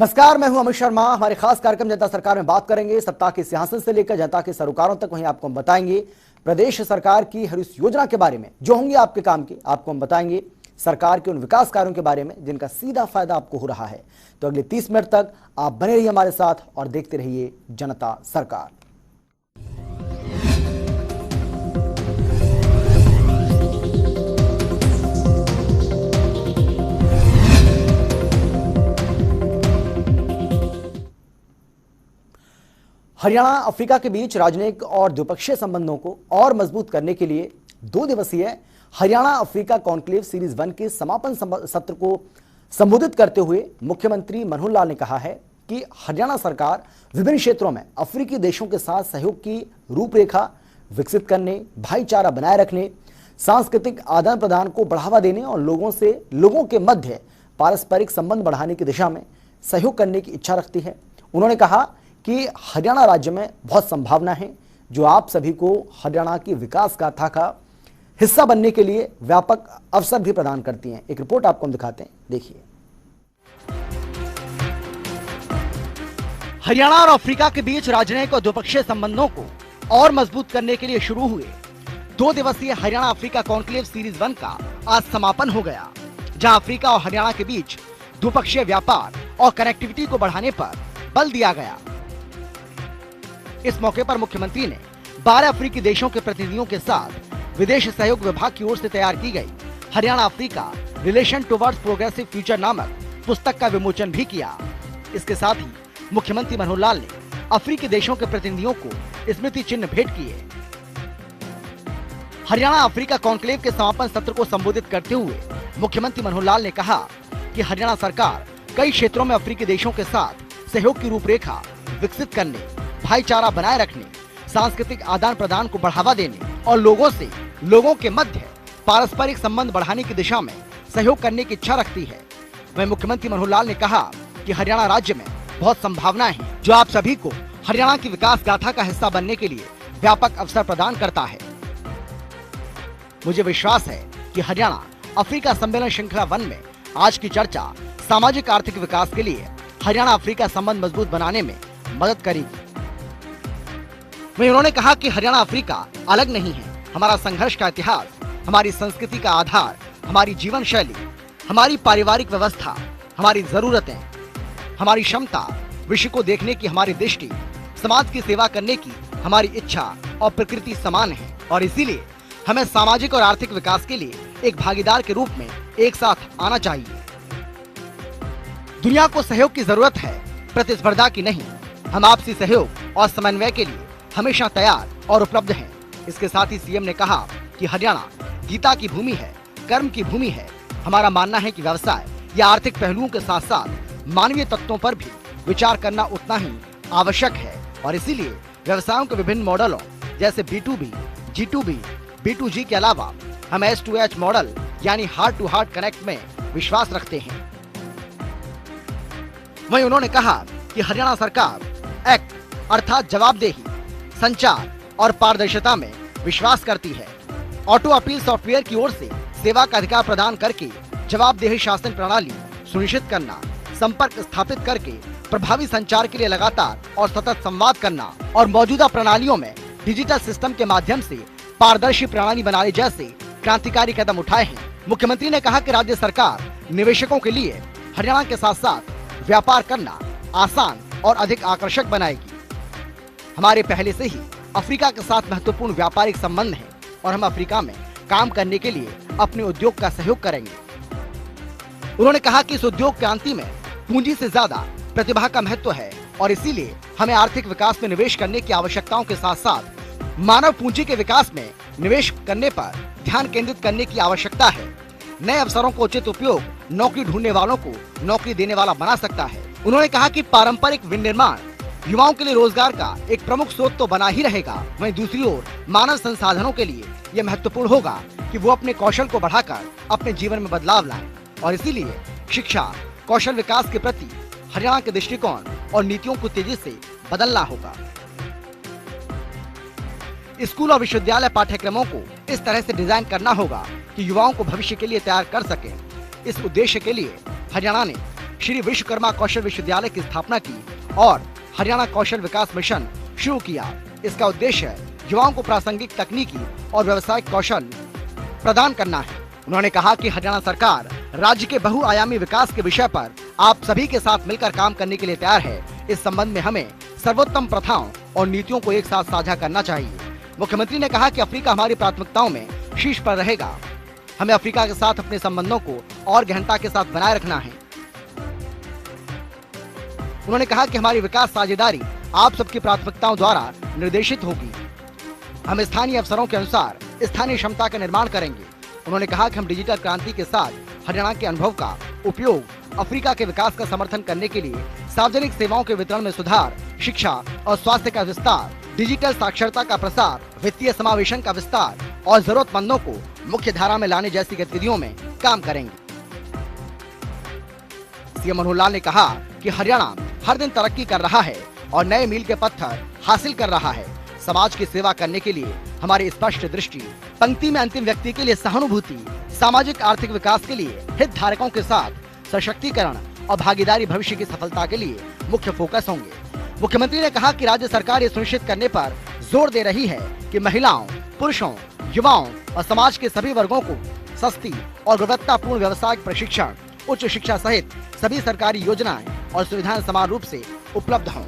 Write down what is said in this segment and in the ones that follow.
नमस्कार, मैं हूं अमित शर्मा। हमारे खास कार्यक्रम जनता सरकार में बात करेंगे सत्ता के सिंहासन से लेकर जनता के सरोकारों तक। वहीं आपको हम बताएंगे प्रदेश सरकार की हर उस योजना के बारे में जो होंगी आपके काम की। आपको हम बताएंगे सरकार के उन विकास कार्यों के बारे में जिनका सीधा फायदा आपको हो रहा है। तो अगले 30 मिनट तक आप बने रहिए हमारे साथ और देखते रहिए जनता सरकार। हरियाणा अफ्रीका के बीच राजनयिक और द्विपक्षीय संबंधों को और मजबूत करने के लिए 2 दिवसीय हरियाणा अफ्रीका कॉन्क्लेव सीरीज 1 के समापन सत्र को संबोधित करते हुए मुख्यमंत्री मनोहर लाल ने कहा है कि हरियाणा सरकार विभिन्न क्षेत्रों में अफ्रीकी देशों के साथ सहयोग की रूपरेखा विकसित करने, भाईचारा बनाए रखने, सांस्कृतिक आदान प्रदान को बढ़ावा देने और लोगों के मध्य पारस्परिक संबंध बढ़ाने की दिशा में सहयोग करने की इच्छा रखती है। उन्होंने कहा कि हरियाणा राज्य में बहुत संभावना है जो आप सभी को हरियाणा की विकास गाथा का हिस्सा बनने के लिए व्यापक अवसर भी प्रदान करती हैं। एक रिपोर्ट आपको हम दिखाते हैं, देखिए। हरियाणा और अफ्रीका के बीच राजनयिक और द्विपक्षीय संबंधों को और मजबूत करने के लिए शुरू हुए 2 दिवसीय हरियाणा अफ्रीका कॉन्क्लेव सीरीज 1 का आज समापन हो गया, जहां अफ्रीका और हरियाणा के बीच द्विपक्षीय व्यापार और कनेक्टिविटी को बढ़ाने पर बल दिया गया। इस मौके पर मुख्यमंत्री ने 12 अफ्रीकी देशों के प्रतिनिधियों के साथ विदेश सहयोग विभाग की ओर से तैयार की गई Haryana Africa relation towards progressive future नामक पुस्तक का विमोचन भी किया। इसके साथ ही मुख्यमंत्री मनोहर लाल ने अफ्रीकी देशों के प्रतिनिधियों को स्मृति चिन्ह भेंट किए। हरियाणा अफ्रीका कॉन्क्लेव के समापन सत्र को संबोधित करते हुए मुख्यमंत्री मनोहर लाल ने कहा कि हरियाणा सरकार कई क्षेत्रों में अफ्रीकी देशों के साथ सहयोग की रूपरेखा विकसित करने, भाईचारा बनाए रखने, सांस्कृतिक आदान प्रदान को बढ़ावा देने और लोगों के मध्य पारस्परिक संबंध बढ़ाने की दिशा में सहयोग करने की इच्छा रखती है। वहीं मुख्यमंत्री मनोहर लाल ने कहा कि हरियाणा राज्य में बहुत संभावनाएं हैं जो आप सभी को हरियाणा की विकास गाथा का हिस्सा बनने के लिए व्यापक अवसर प्रदान करता है। मुझे विश्वास है कि हरियाणा अफ्रीका सम्मेलन श्रृंखला 1 में आज की चर्चा सामाजिक आर्थिक विकास के लिए हरियाणा अफ्रीका संबंध मजबूत बनाने में मदद करेगी। वहीं उन्होंने कहा कि हरियाणा अफ्रीका अलग नहीं है। हमारा संघर्ष का इतिहास, हमारी संस्कृति का आधार, हमारी जीवन शैली, हमारी पारिवारिक व्यवस्था, हमारी जरूरतें, हमारी क्षमता, विश्व को देखने की हमारी दृष्टि, समाज की सेवा करने की हमारी इच्छा और प्रकृति समान है और इसीलिए हमें सामाजिक और आर्थिक विकास के लिए एक भागीदार के रूप में एक साथ आना चाहिए। दुनिया को सहयोग की जरूरत है, प्रतिस्पर्धा की नहीं। हम आपसी सहयोग और समन्वय के लिए हमेशा तैयार और उपलब्ध हैं। इसके साथ ही सीएम ने कहा कि हरियाणा गीता की भूमि है, कर्म की भूमि है। हमारा मानना है कि व्यवसाय या आर्थिक पहलुओं के साथ साथ मानवीय तत्वों पर भी विचार करना उतना ही आवश्यक है और इसीलिए व्यवसायों के विभिन्न मॉडलों जैसे B2B, G2B, B2G के अलावा हम S2H मॉडल यानी हार्ट टू हार्ट कनेक्ट में विश्वास रखते हैं। वहीं उन्होंने कहा कि हरियाणा सरकार एक्ट अर्थात जवाबदेही, संचार और पारदर्शिता में विश्वास करती है। ऑटो अपील सॉफ्टवेयर की ओर से सेवा का अधिकार प्रदान करके जवाबदेही शासन प्रणाली सुनिश्चित करना, संपर्क स्थापित करके प्रभावी संचार के लिए लगातार और सतत संवाद करना और मौजूदा प्रणालियों में डिजिटल सिस्टम के माध्यम से पारदर्शी प्रणाली बनाने जैसे क्रांतिकारी कदम उठाए हैं। मुख्यमंत्री ने कहा कि राज्य सरकार निवेशकों के लिए हरियाणा के साथ साथ व्यापार करना आसान और अधिक आकर्षक बनाएगी। हमारे पहले से ही अफ्रीका के साथ महत्वपूर्ण व्यापारिक संबंध हैं और हम अफ्रीका में काम करने के लिए अपने उद्योग का सहयोग करेंगे। उन्होंने कहा कि इस उद्योग क्रांति में पूंजी से ज्यादा प्रतिभा का महत्व है और इसीलिए हमें आर्थिक विकास में निवेश करने की आवश्यकताओं के साथ साथ मानव पूंजी के विकास में निवेश करने पर ध्यान केंद्रित करने की आवश्यकता है। नए अवसरों को उचित उपयोग नौकरी ढूंढने वालों को नौकरी देने वाला बना सकता है। उन्होंने कहा कि पारंपरिक विनिर्माण युवाओं के लिए रोजगार का एक प्रमुख स्रोत तो बना ही रहेगा, वहीं दूसरी ओर मानव संसाधनों के लिए यह महत्वपूर्ण होगा कि वो अपने कौशल को बढ़ाकर अपने जीवन में बदलाव लाएं और इसीलिए शिक्षा, कौशल विकास के प्रति हरियाणा के दृष्टिकोण और नीतियों को तेजी से बदलना होगा। स्कूल और विश्वविद्यालय पाठ्यक्रमों को इस तरह से डिजाइन करना होगा कि युवाओं को भविष्य के लिए तैयार कर सके। इस उद्देश्य के लिए हरियाणा ने श्री विश्वकर्मा कौशल विश्वविद्यालय की स्थापना की और हरियाणा कौशल विकास मिशन शुरू किया। इसका उद्देश्य युवाओं को प्रासंगिक तकनीकी और व्यावसायिक कौशल प्रदान करना है। उन्होंने कहा कि हरियाणा सरकार राज्य के बहुआयामी विकास के विषय पर आप सभी के साथ मिलकर काम करने के लिए तैयार है। इस संबंध में हमें सर्वोत्तम प्रथाओं और नीतियों को एक साथ साझा करना चाहिए। मुख्यमंत्री ने कहा कि अफ्रीका हमारी प्राथमिकताओं में शीर्ष पर रहेगा। हमें अफ्रीका के साथ अपने संबंधों को और गहनता के साथ बनाए रखना है। उन्होंने कहा कि हमारी विकास साझेदारी आप सबकी प्राथमिकताओं द्वारा निर्देशित होगी। हम स्थानीय अवसरों के अनुसार स्थानीय क्षमता का निर्माण करेंगे। उन्होंने कहा कि हम डिजिटल क्रांति के साथ हरियाणा के अनुभव का उपयोग अफ्रीका के विकास का समर्थन करने के लिए सार्वजनिक सेवाओं के वितरण में सुधार, शिक्षा और स्वास्थ्य का विस्तार, डिजिटल साक्षरता का प्रसार, वित्तीय समावेशन का विस्तार और जरूरतमंदों को मुख्य धारा में लाने जैसी गतिविधियों में काम करेंगे। सीएम मनोहर लाल ने कहा कि हरियाणा हर दिन तरक्की कर रहा है और नए मील के पत्थर हासिल कर रहा है। समाज की सेवा करने के लिए हमारी स्पष्ट दृष्टि, पंक्ति में अंतिम व्यक्ति के लिए सहानुभूति, सामाजिक आर्थिक विकास के लिए हितधारकों के साथ सशक्तिकरण और भागीदारी भविष्य की सफलता के लिए मुख्य फोकस होंगे। मुख्यमंत्री ने कहा कि राज्य सरकार ये सुनिश्चित करने पर जोर दे रही है कि महिलाओं, पुरुषों, युवाओं और समाज के सभी वर्गों को सस्ती और गुणवत्तापूर्ण व्यावसायिक प्रशिक्षण, उच्च शिक्षा सहित सभी सरकारी योजनाएं और सुविधाएं समान रूप से उपलब्ध हों।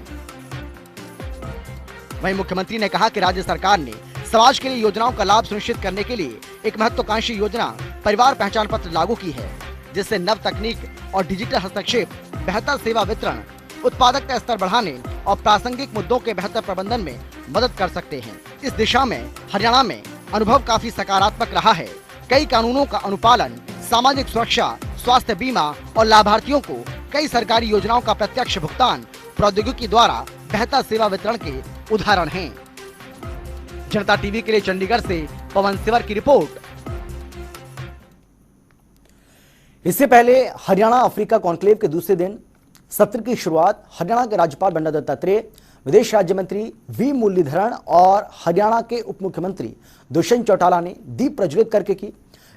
वहीं मुख्यमंत्री ने कहा कि राज्य सरकार ने समाज के लिए योजनाओं का लाभ सुनिश्चित करने के लिए एक महत्वाकांक्षी योजना परिवार पहचान पत्र लागू की है, जिससे नव तकनीक और डिजिटल हस्तक्षेप बेहतर सेवा वितरण, उत्पादकता स्तर बढ़ाने और प्रासंगिक मुद्दों के बेहतर प्रबंधन में मदद कर सकते हैं। इस दिशा में हरियाणा में अनुभव काफी सकारात्मक रहा है। कई कानूनों का अनुपालन, सामाजिक सुरक्षा, स्वास्थ्य बीमा और लाभार्थियों को कई सरकारी योजनाओं का प्रत्यक्ष भुगतान प्रौद्योगिकी द्वारा बेहतर सेवा वितरण के उदाहरण हैं। जनता टीवी के लिए चंडीगढ़ से पवन सिवर की रिपोर्ट। इससे पहले हरियाणा अफ्रीका कॉन्क्लेव के दूसरे दिन सत्र की शुरुआत हरियाणा के राज्यपाल बंडारू दत्तात्रेय, विदेश राज्य मंत्री वी मुरलीधरन और हरियाणा के उप मुख्यमंत्री दुष्यंत चौटाला ने दीप प्रज्वलित करके की।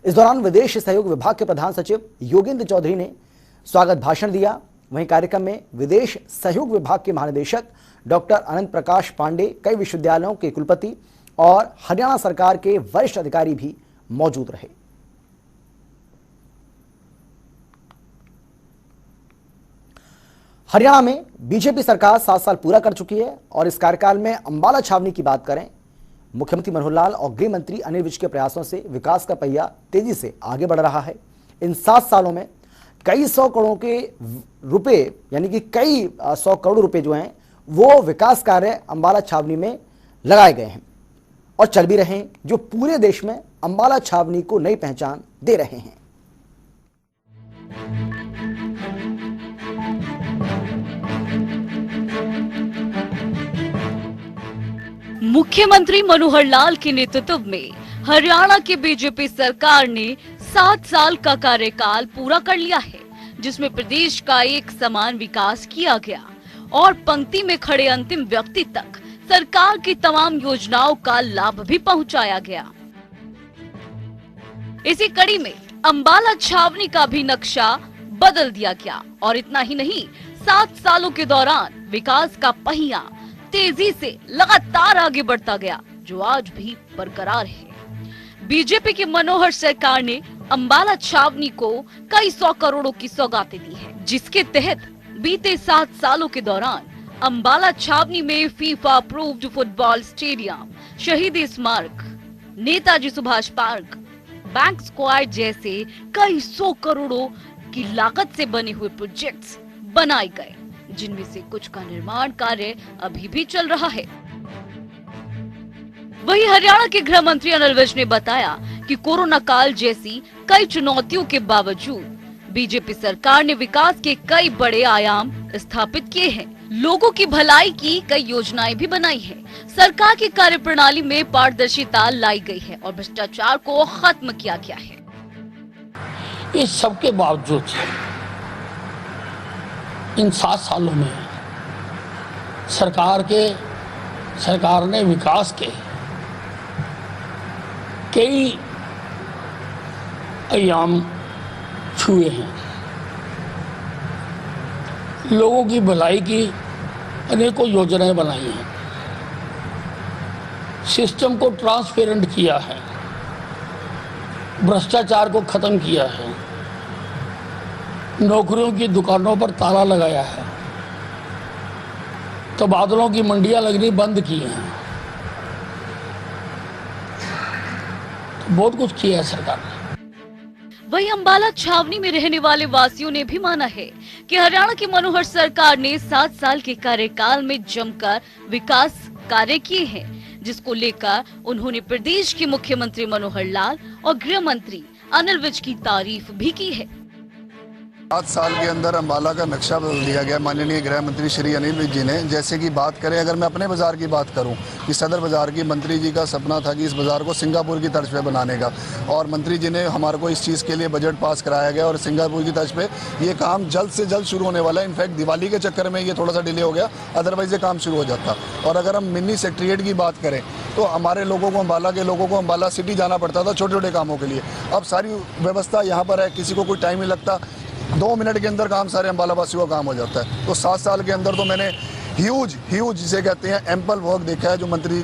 इस दौरान विदेश सहयोग विभाग के प्रधान सचिव योगेंद्र चौधरी ने स्वागत भाषण दिया। वहीं कार्यक्रम में विदेश सहयोग विभाग के महानिदेशक डॉक्टर अनंत प्रकाश पांडे, कई विश्वविद्यालयों के कुलपति और हरियाणा सरकार के वरिष्ठ अधिकारी भी मौजूद रहे। हरियाणा में बीजेपी सरकार 7 साल पूरा कर चुकी है और इस कार्यकाल में अंबाला छावनी की बात करें, मुख्यमंत्री मनोहर लाल और गृह मंत्री अनिल विज के प्रयासों से विकास का पहिया तेजी से आगे बढ़ रहा है। इन 7 सालों में कई सौ करोड़ के रुपए, यानी कि कई 100 करोड़ रुपए जो हैं वो विकास कार्य अंबाला छावनी में लगाए गए हैं और चल भी रहे हैं, जो पूरे देश में अंबाला छावनी को नई पहचान दे रहे हैं। मुख्यमंत्री मनोहर लाल के नेतृत्व में हरियाणा की बीजेपी सरकार ने 7 साल का कार्यकाल पूरा कर लिया है, जिसमें प्रदेश का एक समान विकास किया गया और पंक्ति में खड़े अंतिम व्यक्ति तक सरकार की तमाम योजनाओं का लाभ भी पहुंचाया गया। इसी कड़ी में अंबाला छावनी का भी नक्शा बदल दिया गया और इतना ही नहीं, 7 सालों के दौरान विकास का पहिया तेजी से लगातार आगे बढ़ता गया, जो आज भी बरकरार है। बीजेपी की मनोहर सरकार ने अंबाला छावनी को कई 100 करोड़ों की सौगातें दी है, जिसके तहत बीते 7 सालों के दौरान अंबाला छावनी में फीफा अप्रूव्ड फुटबॉल स्टेडियम, शहीद स्मारक, Netaji Subhash park, bank square जैसे कई 100 करोड़ों की लागत से बने हुए प्रोजेक्ट्स बनाए गए, जिनमें से कुछ का निर्माण कार्य अभी भी चल रहा है। वहीं हरियाणा के गृह मंत्री अनिल विज ने बताया कि कोरोना काल जैसी कई चुनौतियों के बावजूद बीजेपी सरकार ने विकास के कई बड़े आयाम स्थापित किए हैं, लोगों की भलाई की कई योजनाएं भी बनाई है, सरकार की कार्यप्रणाली में पारदर्शिता लाई गई है और भ्रष्टाचार को खत्म किया गया है। इस सब के बावजूद इन 7 सालों में सरकार ने विकास के कई आयाम छुए हैं। लोगों की भलाई की अनेकों योजनाएं बनाई हैं, सिस्टम को ट्रांसपेरेंट किया है, भ्रष्टाचार को खत्म किया है, नौकरियों की दुकानों पर ताला लगाया है, तबादलों की मंडियां लगनी बंद की हैं। तो बहुत कुछ किया है सरकार ने। वहीं अंबाला छावनी में रहने वाले वासियों ने भी माना है कि हरियाणा की मनोहर सरकार ने 7 साल के कार्यकाल में जमकर विकास कार्य किए हैं, जिसको लेकर उन्होंने प्रदेश के मुख्यमंत्री मनोहर लाल और गृह मंत्री अनिल विज की तारीफ भी की है। 7 साल के अंदर अंबाला का नक्शा बदल दिया गया माननीय गृह मंत्री श्री अनिल विज जी ने। जैसे कि बात करें, अगर मैं अपने बाजार की बात करूं, कि सदर बाजार की मंत्री जी का सपना था कि इस बाजार को सिंगापुर की तर्ज पे बनाने का, और मंत्री जी ने हमारे को इस चीज़ के लिए बजट पास कराया गया और सिंगापुर की तर्ज पे ये काम जल्द से जल्द शुरू होने वाला है। इनफैक्ट दिवाली के चक्कर में ये थोड़ा सा डिले हो गया, अदरवाइज ये काम शुरू हो जाता। और अगर हम मिनी सेक्रेटेरिएट की बात करें तो हमारे लोगों को, अंबाला के लोगों को अंबाला सिटी जाना पड़ता था छोटे छोटे कामों के लिए। अब सारी व्यवस्था यहाँ पर है, किसी को कोई टाइम नहीं लगता, 2 मिनट के अंदर काम सारे अंबाला वासियों का काम हो जाता है। तो 7 साल के अंदर तो मैंने ह्यूज जिसे कहते हैं एम्पल वर्क देखा है जो मंत्री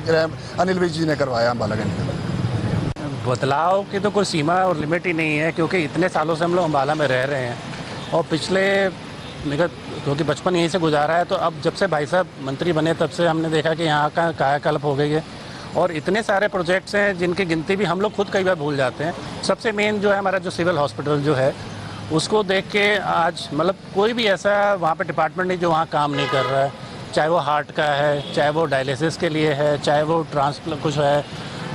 अनिल विज जी ने करवाया अंबाला के अंदर। बदलाव की तो कोई सीमा और लिमिट ही नहीं है, क्योंकि इतने सालों से हम लोग अंबाला में रह रहे हैं और पिछले क्योंकि बचपन यहीं से गुजारा है, तो अब जब से भाई साहब मंत्री बने तब से हमने देखा कि यहाँ का कायाकल्प हो गई है और इतने सारे प्रोजेक्ट्स हैं जिनकी गिनती भी हम लोग खुद कई बार भूल जाते हैं। सबसे मेन जो है हमारा जो सिविल हॉस्पिटल जो है, उसको देख के आज मतलब कोई भी ऐसा वहाँ पे डिपार्टमेंट नहीं जो वहाँ काम नहीं कर रहा है, चाहे वो हार्ट का है, चाहे वो डायलिसिस के लिए है, चाहे वो ट्रांसप्लांट कुछ है,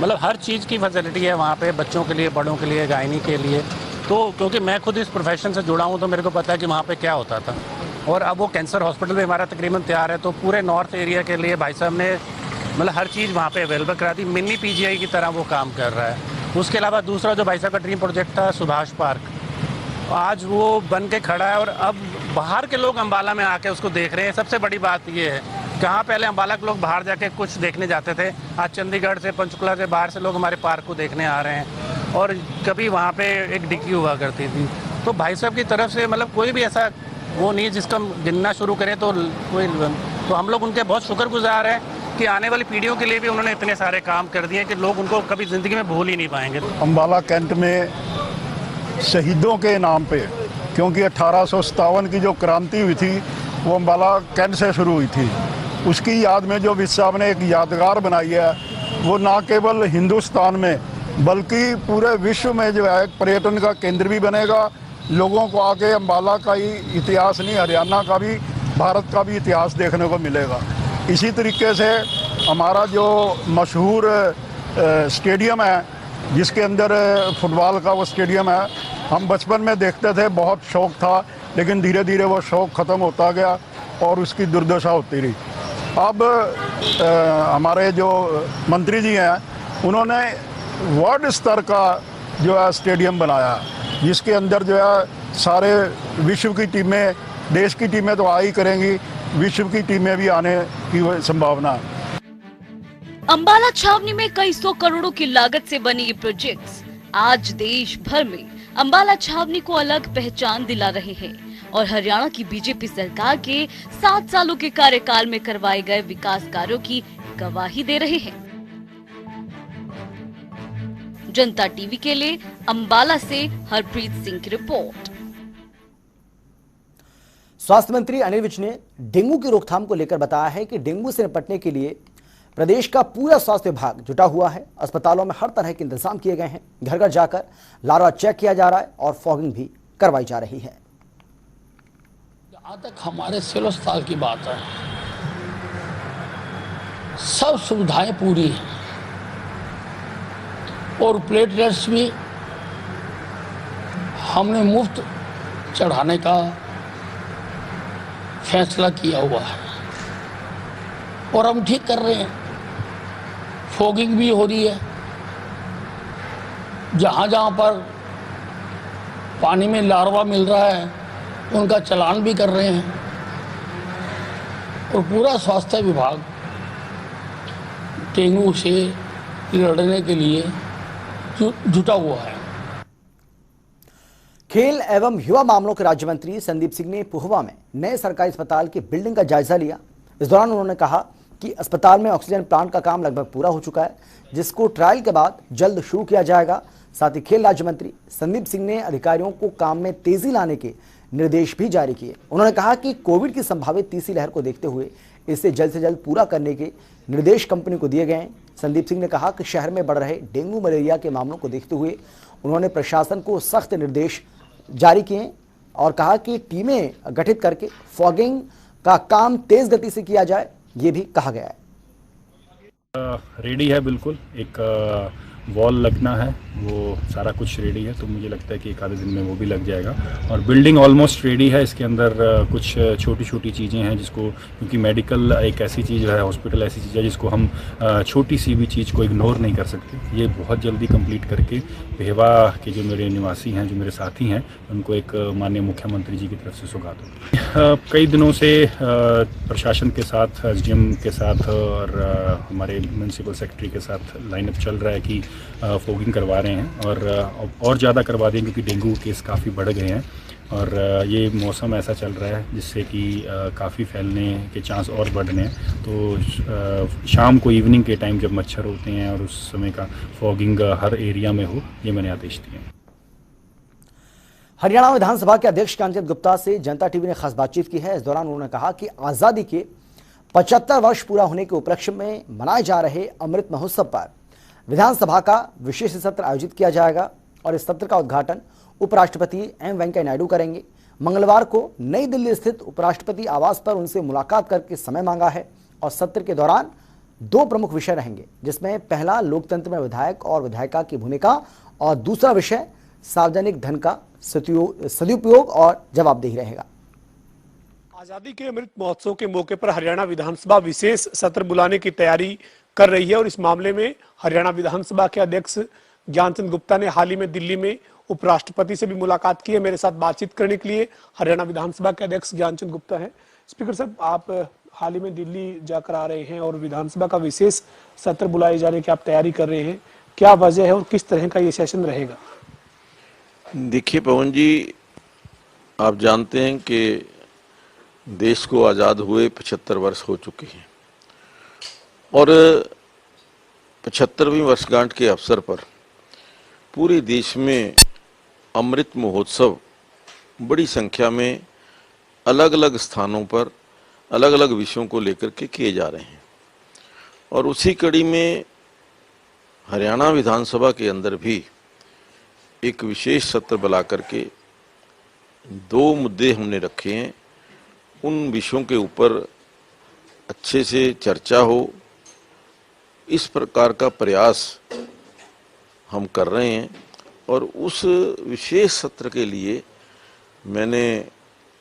मतलब हर चीज़ की फैसिलिटी है वहाँ पे, बच्चों के लिए, बड़ों के लिए, गायनी के लिए। तो क्योंकि मैं खुद इस प्रोफेशन से जुड़ा हूँ तो मेरे को पता है कि वहाँ पे क्या होता था। और अब वो कैंसर हॉस्पिटल भी हमारा तकरीबन तैयार है, तो पूरे नॉर्थ एरिया के लिए भाई साहब ने मतलब हर चीज़ वहाँ पे अवेलेबल करा दी, मिनी PGI की तरह वो काम कर रहा है। उसके अलावा दूसरा जो भाई साहब का ड्रीम प्रोजेक्ट था सुभाष पार्क, आज वो बन के खड़ा है और अब बाहर के लोग अंबाला में आके उसको देख रहे हैं। सबसे बड़ी बात ये है, कहाँ पहले अंबाला के लोग बाहर जाके कुछ देखने जाते थे, आज चंडीगढ़ से, पंचकुला से, बाहर से लोग हमारे पार्क को देखने आ रहे हैं। और कभी वहाँ पे एक डिक्की हुआ करती थी, तो भाई साहब की तरफ से मतलब कोई भी ऐसा वो नहीं जिसका गिनना शुरू करें तो कोई, तो हम लोग उनके बहुत शुक्रगुजार हैं कि आने वाली पीढ़ियों के लिए भी उन्होंने इतने सारे काम कर दिए कि लोग उनको कभी ज़िंदगी में भूल ही नहीं पाएंगे। अंबाला कैंट में शहीदों के नाम पे, क्योंकि 1857 की जो क्रांति हुई थी वो अंबाला कैंट से शुरू हुई थी, उसकी याद में जो विज साहब ने एक यादगार बनाई है, वो ना केवल हिंदुस्तान में बल्कि पूरे विश्व में जो है पर्यटन का केंद्र भी बनेगा। लोगों को आके अंबाला का ही इतिहास नहीं, हरियाणा का भी, भारत का भी इतिहास देखने को मिलेगा। इसी तरीके से हमारा जो मशहूर स्टेडियम है, जिसके अंदर फुटबॉल का वो स्टेडियम है, हम बचपन में देखते थे, बहुत शौक़ था, लेकिन धीरे धीरे वो शौक़ ख़त्म होता गया और उसकी दुर्दशा होती रही। अब हमारे जो मंत्री जी हैं, उन्होंने वर्ल्ड स्तर का जो है स्टेडियम बनाया, जिसके अंदर जो है सारे विश्व की टीमें, देश की टीमें तो आ ही करेंगी, विश्व की टीमें भी आने की संभावना है। अंबाला छावनी में कई 100 करोड़ों की लागत से बने ये प्रोजेक्ट्स आज देश भर में अंबाला छावनी को अलग पहचान दिला रहे हैं और हरियाणा की बीजेपी सरकार के 7 सालों के कार्यकाल में करवाए गए विकास कार्यों की गवाही दे रहे हैं। जनता टीवी के लिए अंबाला से हरप्रीत सिंह की रिपोर्ट। स्वास्थ्य मंत्री अनिल विज ने डेंगू की रोकथाम को लेकर बताया है कि डेंगू से निपटने के लिए प्रदेश का पूरा स्वास्थ्य विभाग जुटा हुआ है। अस्पतालों में हर तरह के इंतजाम किए गए हैं, घर घर जाकर लार्वा चेक किया जा रहा है और फॉगिंग भी करवाई जा रही है। जहाँ तक हमारे सिविल अस्पताल की बात है, सब सुविधाएं पूरी हैं और प्लेटलेट्स भी हमने मुफ्त चढ़ाने का फैसला किया हुआ है और हम ठीक कर रहे हैं। फॉगिंग भी हो रही है, जहाँ जहाँ पर पानी में लार्वा मिल रहा है उनका चालान भी कर रहे हैं और पूरा स्वास्थ्य विभाग डेंगू से लड़ने के लिए जुटा हुआ है। खेल एवं युवा मामलों के राज्य मंत्री संदीप सिंह ने पुहवा में नए सरकारी अस्पताल की बिल्डिंग का जायजा लिया। इस दौरान उन्होंने कहा कि अस्पताल में ऑक्सीजन प्लांट का काम लगभग पूरा हो चुका है, जिसको ट्रायल के बाद जल्द शुरू किया जाएगा। साथ ही खेल राज्य मंत्री संदीप सिंह ने अधिकारियों को काम में तेजी लाने के निर्देश भी जारी किए। उन्होंने कहा कि कोविड की संभावित तीसरी लहर को देखते हुए इसे जल्द से जल्द पूरा करने के निर्देश कंपनी को दिए गए हैं। संदीप सिंह ने कहा कि शहर में बढ़ रहे डेंगू मलेरिया के मामलों को देखते हुए उन्होंने प्रशासन को सख्त निर्देश जारी किए और कहा कि टीमें गठित करके फॉगिंग का काम तेज गति से किया जाए, ये भी कहा गया है। रेडी है, बिल्कुल एक वॉल लगना है, वो सारा कुछ रेडी है, तो मुझे लगता है कि एक आधे दिन में वो भी लग जाएगा। और बिल्डिंग ऑलमोस्ट रेडी है। इसके अंदर कुछ छोटी छोटी चीज़ें हैं जिसको, क्योंकि मेडिकल एक ऐसी चीज़ है, हॉस्पिटल ऐसी चीज़ है जिसको हम छोटी सी भी चीज़ को इग्नोर नहीं कर सकते। ये बहुत जल्दी कंप्लीट करके भेवा के जो मेरे निवासी हैं, जो मेरे साथी हैं, उनको एक माननीय मुख्यमंत्री जी की तरफ से सौगात होगी। कई दिनों से प्रशासन के साथ, SDM के साथ और हमारे म्यूनसिपल सेक्रेटरी के साथ लाइनअप चल रहा है कि फॉगिंग करवा रहे हैं और ज़्यादा करवा देंगे क्योंकि डेंगू केस काफ़ी बढ़ गए हैं और ये मौसम ऐसा चल रहा है जिससे कि काफ़ी फैलने के चांस और बढ़ रहे हैं। तो शाम को, इवनिंग के टाइम जब मच्छर होते हैं और उस समय का फॉगिंग हर एरिया में हो, ये मैंने आदेश दिए। हरियाणा विधानसभा के अध्यक्ष कांचन गुप्ता से जनता टीवी ने खास बातचीत की है। इस दौरान उन्होंने कहा कि आज़ादी के 75 वर्ष पूरा होने के उपलक्ष्य में मनाए जा रहे अमृत महोत्सव पर विधानसभा का विशेष सत्र आयोजित किया जाएगा और इस सत्र का उद्घाटन उपराष्ट्रपति एम वेंकैया नायडू करेंगे। मंगलवार को नई दिल्ली स्थित उपराष्ट्रपति आवास पर उनसे मुलाकात करके समय मांगा है और सत्र के दौरान 2 प्रमुख विषय रहेंगे, जिसमें पहला लोकतंत्र में विधायक और विधायिका की भूमिका और दूसरा विषय सार्वजनिक धन का सदुपयोग और जवाबदेही रहेगा। आजादी के अमृत महोत्सव के मौके पर हरियाणा विधानसभा विशेष सत्र बुलाने की तैयारी कर रही है और इस मामले में हरियाणा विधानसभा के अध्यक्ष ज्ञानचंद गुप्ता ने हाल ही में दिल्ली में उपराष्ट्रपति से भी मुलाकात की है। मेरे साथ बातचीत करने के लिए हरियाणा विधानसभा के अध्यक्ष ज्ञानचंद गुप्ता हैं। स्पीकर साहब, आप हाल ही में दिल्ली जाकर आ रहे हैं और विधानसभा का विशेष सत्र बुलाए जाने की आप तैयारी कर रहे हैं, क्या वजह है और किस तरह का ये सेशन रहेगा? देखिए पवन जी, आप जानते हैं कि देश को आज़ाद हुए 75 वर्ष हो चुके हैं और 75वीं वर्षगांठ के अवसर पर पूरे देश में अमृत महोत्सव बड़ी संख्या में अलग अलग स्थानों पर अलग अलग विषयों को लेकर के किए जा रहे हैं और उसी कड़ी में हरियाणा विधानसभा के अंदर भी एक विशेष सत्र बुला करके 2 मुद्दे हमने रखे हैं। उन विषयों के ऊपर अच्छे से चर्चा हो, इस प्रकार का प्रयास हम कर रहे हैं और उस विशेष सत्र के लिए मैंने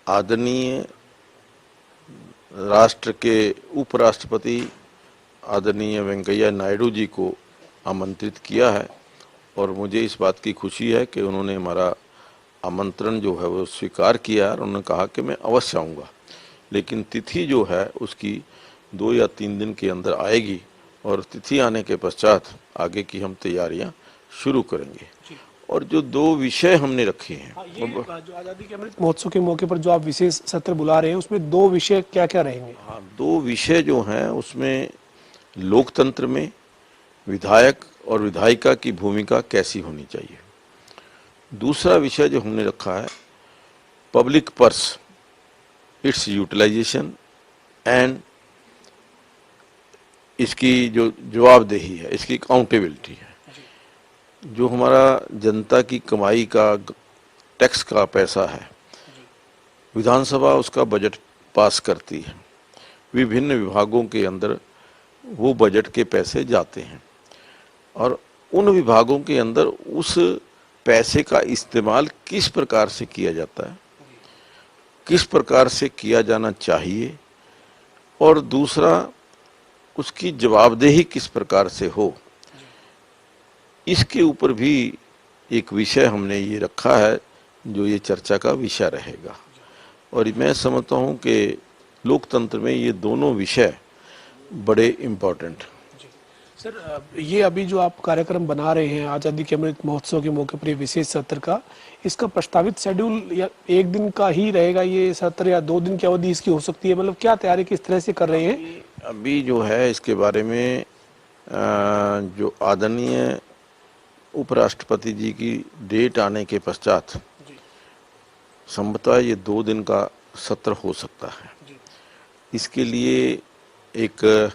आदरणीय राष्ट्र के उपराष्ट्रपति आदरणीय वेंकैया नायडू जी को आमंत्रित किया है और मुझे इस बात की खुशी है कि उन्होंने हमारा आमंत्रण जो है वो स्वीकार किया है और उन्होंने कहा कि मैं अवश्य आऊँगा, लेकिन तिथि जो है उसकी 2 या 3 दिन के अंदर आएगी और तिथि आने के पश्चात आगे की हम तैयारियां शुरू करेंगे। और जो 2 विषय हमने रखे हैं, ये जो आज़ादी के अमृत महोत्सव के मौके पर जो आप विशेष सत्र बुला रहे हैं उसमें 2 विषय क्या क्या रहेंगे? हाँ, 2 विषय जो हैं उसमें लोकतंत्र में विधायक और विधायिका की भूमिका कैसी होनी चाहिए। दूसरा विषय जो हमने रखा है public purse, its utilisation and इसकी जो जवाबदेही है, इसकी अकाउंटेबिलिटी है। जो हमारा जनता की कमाई का टैक्स का पैसा है, विधानसभा उसका बजट पास करती है, विभिन्न विभागों के अंदर वो बजट के पैसे जाते हैं और उन विभागों के अंदर उस पैसे का इस्तेमाल किस प्रकार से किया जाता है, किस प्रकार से किया जाना चाहिए और दूसरा उसकी जवाबदेही किस प्रकार से हो, इसके ऊपर भी एक विषय हमने ये रखा है जो ये चर्चा का विषय रहेगा। और मैं समझता हूँ कि लोकतंत्र में ये दोनों विषय बड़े इम्पोर्टेंट। सर, ये अभी जो आप कार्यक्रम बना रहे हैं आज़ादी के अमृत महोत्सव के मौके पर ये विशेष सत्र का, इसका प्रस्तावित शेड्यूल या एक दिन का ही रहेगा ये सत्र या 2 दिन की अवधि इसकी हो सकती है? मतलब क्या तैयारी किस तरह से कर रहे हैं? अभी जो है इसके बारे में जो आदरणीय उपराष्ट्रपति जी की डेट आने के पश्चात संभवतः ये 2 दिन का सत्र हो सकता है। इसके लिए एक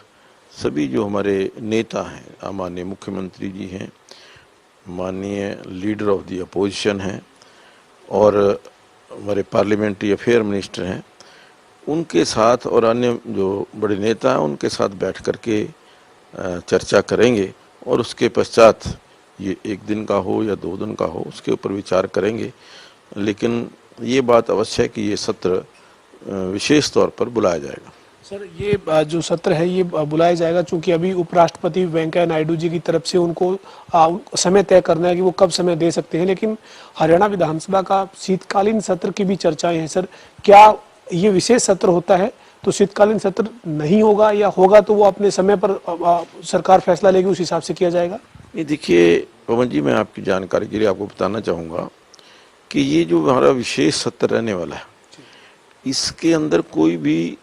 सभी जो हमारे नेता हैं, माननीय मुख्यमंत्री जी हैं, माननीय लीडर ऑफ द अपोजिशन हैं और हमारे पार्लियामेंट्री अफेयर मिनिस्टर हैं, उनके साथ और अन्य जो बड़े नेता हैं उनके साथ बैठ कर के चर्चा करेंगे और उसके पश्चात ये 1 दिन का हो या 2 दिन का हो उसके ऊपर विचार करेंगे। लेकिन ये बात अवश्य है कि ये सत्र विशेष तौर पर बुलाया जाएगा। सर, ये जो सत्र है ये बुलाया जाएगा चूंकि अभी उपराष्ट्रपति वेंकैया नायडू जी की तरफ से उनको समय तय करना है कि वो कब समय दे सकते हैं, लेकिन हरियाणा विधानसभा का शीतकालीन सत्र की भी चर्चाएं हैं। सर, क्या ये विशेष सत्र होता है तो शीतकालीन सत्र नहीं होगा या होगा तो वो अपने समय पर सरकार फैसला लेगी, उस हिसाब से किया जाएगा? ये देखिए पवन जी, मैं आपकी जानकारी के लिए आपको बताना चाहूँगा कि ये जो हमारा विशेष सत्र रहने वाला है इसके अंदर कोई भी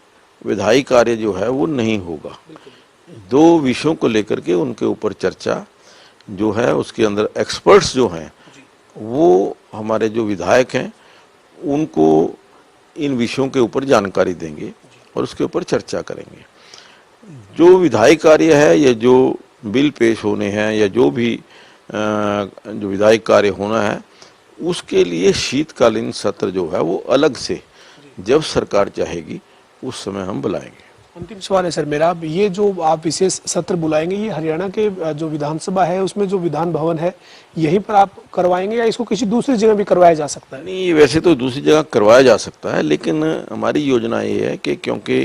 विधायी कार्य जो है वो नहीं होगा। 2 विषयों को लेकर के उनके ऊपर चर्चा जो है उसके अंदर एक्सपर्ट्स जो हैं वो हमारे जो विधायक हैं उनको इन विषयों के ऊपर जानकारी देंगे और उसके ऊपर चर्चा करेंगे। जो विधायी कार्य है या जो बिल पेश होने हैं या जो भी जो विधायी कार्य होना है उसके लिए शीतकालीन सत्र जो है वो अलग से जब सरकार चाहेगी उस समय हम बुलाएंगे। अंतिम सवाल है सर मेरा, ये जो आप विशेष सत्र बुलाएंगे ये हरियाणा के जो विधानसभा है उसमें जो विधान भवन है यहीं पर आप करवाएंगे या इसको किसी दूसरी जगह भी करवाया जा सकता है? नहीं, वैसे तो दूसरी जगह करवाया जा सकता है, लेकिन हमारी योजना ये है कि क्योंकि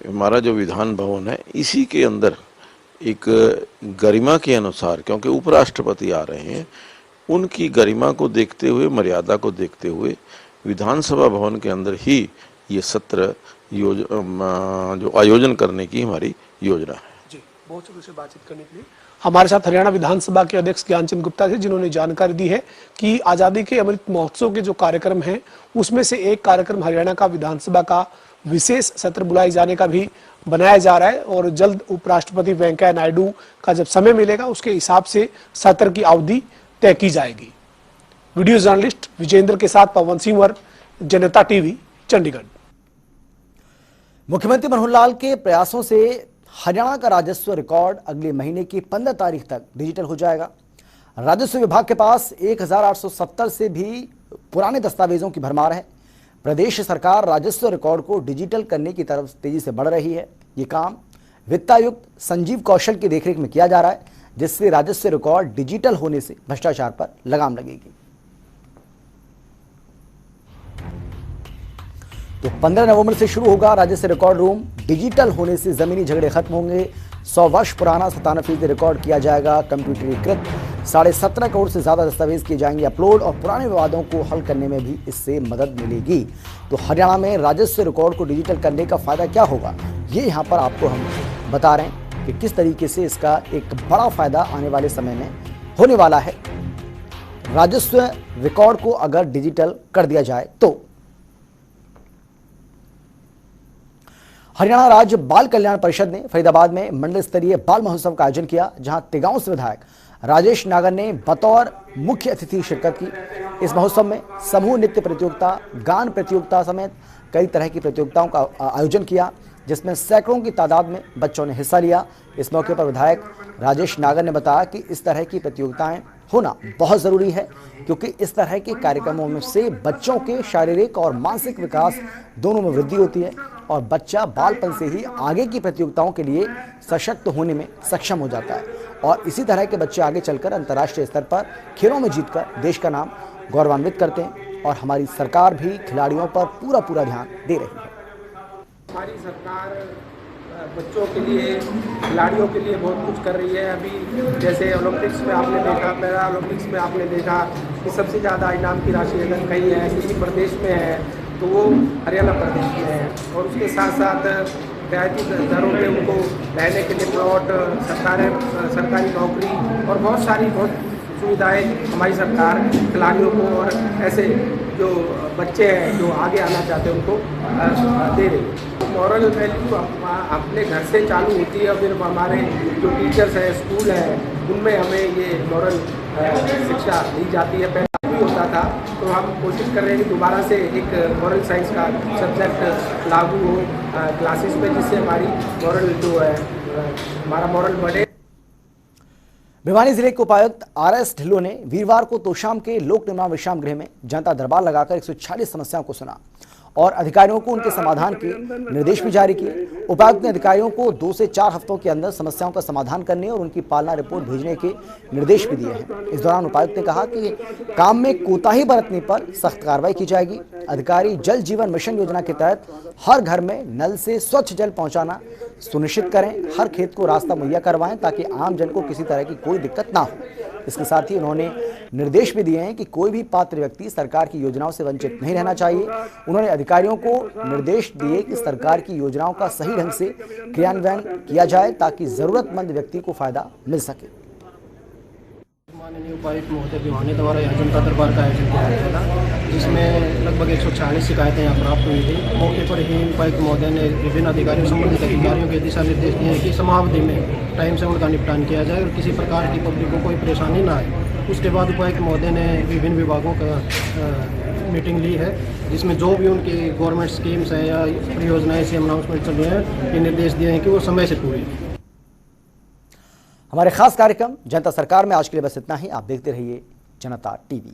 हमारा जो विधान भवन है इसी के अंदर एक गरिमा के अनुसार, क्योंकि उपराष्ट्रपति आ रहे हैं, उनकी गरिमा को देखते हुए, मर्यादा को देखते हुए विधानसभा भवन के अंदर ही ये सत्र जो आयोजन करने की हमारी योजना है। जी, बहुत शुक्रिया से बातचीत करने के लिए। हमारे साथ हरियाणा विधानसभा के अध्यक्ष ज्ञानचंद गुप्ता थे जिन्होंने जानकारी दी है कि आज़ादी के अमृत महोत्सव के जो कार्यक्रम हैं उसमें से एक कार्यक्रम हरियाणा का विधानसभा का विशेष सत्र बुलाए जाने का भी बनाया जा रहा है और जल्द उपराष्ट्रपति वेंकैया नायडू का जब समय मिलेगा उसके हिसाब से सत्र की अवधि तय की जाएगी। वीडियो जर्नलिस्ट विजेंद्र के साथ पवन सिंह, जनता टीवी, चंडीगढ़। मुख्यमंत्री मनोहर लाल के प्रयासों से हरियाणा का राजस्व रिकॉर्ड अगले महीने की 15 तारीख तक डिजिटल हो जाएगा। राजस्व विभाग के पास 1870 से भी पुराने दस्तावेजों की भरमार है। प्रदेश सरकार राजस्व रिकॉर्ड को डिजिटल करने की तरफ तेजी से बढ़ रही है। ये काम वित्तायुक्त संजीव कौशल की देखरेख में किया जा रहा है, जिससे राजस्व रिकॉर्ड डिजिटल होने से भ्रष्टाचार पर लगाम लगेगी। तो 15 नवंबर से शुरू होगा राजस्व रिकॉर्ड रूम। डिजिटल होने से जमीनी झगड़े खत्म होंगे। 100 वर्ष पुराना 97% रिकॉर्ड किया जाएगा कंप्यूटरीकृत। 17.5 करोड़ से ज्यादा दस्तावेज किए जाएंगे अपलोड और पुराने विवादों को हल करने में भी इससे मदद मिलेगी। तो हरियाणा में राजस्व रिकॉर्ड को डिजिटल करने का फायदा क्या होगा, ये यहाँ पर आपको हम बता रहे हैं कि किस तरीके से इसका एक बड़ा फायदा आने वाले समय में होने वाला है। राजस्व रिकॉर्ड को अगर डिजिटल कर दिया जाए तो हरियाणा राज्य बाल कल्याण परिषद ने फरीदाबाद में मंडल स्तरीय बाल महोत्सव का आयोजन किया, जहां तिगांव से विधायक राजेश नागर ने बतौर मुख्य अतिथि शिरकत की। इस महोत्सव में समूह नृत्य प्रतियोगिता, गान प्रतियोगिता समेत कई तरह की प्रतियोगिताओं का आयोजन किया, जिसमें सैकड़ों की तादाद में बच्चों ने हिस्सा लिया। इस मौके पर विधायक राजेश नागर ने बताया कि इस तरह की प्रतियोगिताएं होना बहुत ज़रूरी है, क्योंकि इस तरह के कार्यक्रमों में से बच्चों के शारीरिक और मानसिक विकास दोनों में वृद्धि होती है और बच्चा बालपन से ही आगे की प्रतियोगिताओं के लिए सशक्त होने में सक्षम हो जाता है और इसी तरह के बच्चे आगे चलकर अंतर्राष्ट्रीय स्तर पर खेलों में जीतकर देश का नाम गौरवान्वित करते हैं और हमारी सरकार भी खिलाड़ियों पर पूरा ध्यान दे रही है। हमारी सरकार बच्चों के लिए, खिलाड़ियों के लिए बहुत कुछ कर रही है। अभी जैसे ओलंपिक्स में आपने देखा, पैरा ओलंपिक्स में आपने देखा कि सबसे ज़्यादा इनाम की राशि अगर कहीं है, किसी प्रदेश में है तो वो हरियाणा प्रदेश में है। और उसके साथ साथ रियायती दरों पे उनको रहने के लिए प्लॉट, सरकारी नौकरी और बहुत सुविधाएं हमारी सरकार खिलाड़ियों को और ऐसे जो बच्चे हैं जो आगे आना चाहते हैं उनको दे रही है। मॉरल वैल्यू अपने घर से चालू होती है और फिर हमारे जो टीचर्स हैं, स्कूल हैं, उनमें हमें ये मॉरल शिक्षा दी जाती है। पहले भी होता था, तो हम कोशिश कर रहे हैं कि दोबारा से एक मॉरल साइंस का सब्जेक्ट लागू हो क्लासेस में, जिससे हमारी मॉरल जो है हमारा मॉरल बढ़े। भिवानी जिले के उपायुक्त RS ढिल्लों ने वीरवार को तोशाम के लोक निर्माण विश्राम गृह में जनता दरबार लगाकर 146 समस्याओं को सुना और अधिकारियों को उनके समाधान के निर्देश भी जारी किए। उपायुक्त ने अधिकारियों को 2 से 4 हफ्तों के अंदर समस्याओं का समाधान करने और उनकी पालना रिपोर्ट भेजने के निर्देश भी दिए हैं। इस दौरान उपायुक्त ने कहा कि काम में कोताही बरतने पर सख्त कार्रवाई की जाएगी। अधिकारी जल जीवन मिशन योजना के तहत हर घर में नल से स्वच्छ जल पहुंचाना सुनिश्चित करें, हर खेत को रास्ता मुहैया करवाएं ताकि आम जन को किसी तरह की कोई दिक्कत ना हो। इसके साथ ही उन्होंने निर्देश भी दिए हैं कि कोई भी पात्र व्यक्ति सरकार की योजनाओं से वंचित नहीं रहना चाहिए। उन्होंने अधिकारियों को निर्देश दिए कि सरकार की योजनाओं का सही ढंग से क्रियान्वयन किया जाए ताकि जरूरतमंद व्यक्ति को फायदा मिल सके। माननीय उपायुक्त महोदय भिवानी द्वारा यहाँ जनता दरबार का आयोजन किया गया था, जिसमें लगभग 140 शिकायतें यहाँ प्राप्त हुई थी। मौके पर ही उपायुक्त महोदय ने विभिन्न अधिकारियों, संबंधित अधिकारियों के दिशा निर्देश दिए हैं कि समावधि में टाइम से उनका निपटान किया जाए और किसी प्रकार की पब्लिक को कोई परेशानी ना आए। उसके बाद उपायुक्त महोदय ने विभिन्न विभागों का मीटिंग ली है, जिसमें जो भी उनकी गवर्नमेंट स्कीम्स हैं या परियोजनाएं से अनाउंसमेंट चल रहे हैं, ये निर्देश दिए हैं कि वो समय से पूरी। हमारे खास कार्यक्रम जनता सरकार में आज के लिए बस इतना ही। आप देखते रहिए जनता टीवी।